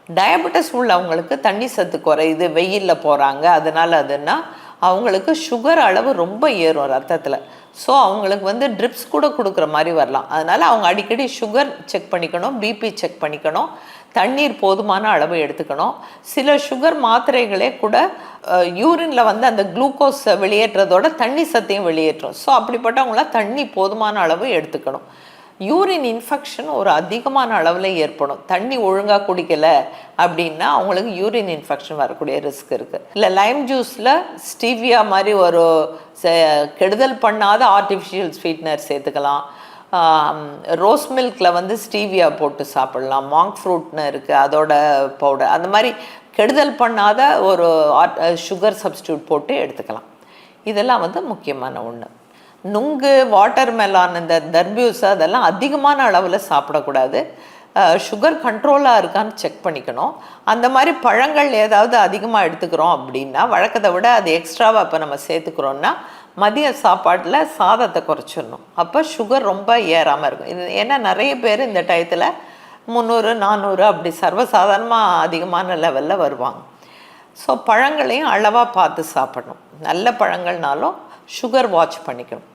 Diabetes உள்ளவங்களுக்கு தண்ணி சத்து குறையுது, வெயிலில் போகிறாங்க, அதனால் அதுன்னா அவங்களுக்கு சுகர் அளவு ரொம்ப ஏறும் ரத்தத்தில். ஸோ அவங்களுக்கு வந்து ட்ரிப்ஸ் கூட கொடுக்குற மாதிரி வரலாம். அதனால் அவங்க அடிக்கடி சுகர் செக் பண்ணிக்கணும், பிபி செக் பண்ணிக்கணும், தண்ணீர் போதுமான அளவு எடுத்துக்கணும். சில சுகர் மாத்திரைகளே கூட யூரினில் வந்து அந்த குளுக்கோஸை வெளியேற்றதோட தண்ணி சத்தையும் வெளியேற்றும். ஸோ அப்படிப்பட்டவங்களாம் தண்ணி போதுமான அளவு எடுத்துக்கணும். யூரின் இன்ஃபெக்ஷன் ஒரு அதிகமான அளவில் ஏற்படும். தண்ணி ஒழுங்காக குடிக்கலை அப்படின்னா அவங்களுக்கு யூரின் இன்ஃபெக்ஷன் வரக்கூடிய ரிஸ்க் இருக்குது. இல்லை லைம் ஜூஸில் ஸ்டீவியா மாதிரி ஒரு கெடுதல் பண்ணாத ஆர்டிஃபிஷியல் ஸ்வீட்னர் சேர்த்துக்கலாம். ரோஸ் மில்கில் வந்து ஸ்டீவியா போட்டு சாப்பிட்லாம். மாங்க் ஃப்ரூட்னு இருக்குது, அதோட பவுடர், அந்த மாதிரி கெடுதல் பண்ணாத ஒரு சுகர் சப்ஸ்டியூட் போட்டு எடுத்துக்கலாம். இதெல்லாம் வந்து முக்கியமான ஒன்று. நுங்கு, வாட்டர் மெலான், இந்த தர்பூஸ் அதெல்லாம் அதிகமான அளவில் சாப்பிடக்கூடாது. சுகர் கண்ட்ரோலாக இருக்கான்னு செக் பண்ணிக்கணும். அந்த மாதிரி பழங்கள் ஏதாவது அதிகமாக எடுத்துக்கிறோம் அப்படின்னா, வழக்கத்தை விட அது எக்ஸ்ட்ராவாக இப்போ நம்ம சேர்த்துக்கிறோன்னா மதிய சாப்பாட்டில் சாதத்தை குறைச்சிடணும். அப்போ சுகர் ரொம்ப ஏறாமல் இருக்கும். இது ஏன்னா நிறைய பேர் இந்த டயத்தில் 300 400 அப்படி சர்வசாதாரணமாக அதிகமான லெவலில் வருவாங்க. ஸோ பழங்களையும் அளவாக பார்த்து சாப்பிடணும். நல்ல பழங்கள்னாலும் சுகர் வாட்ச் பண்ணிக்கணும்.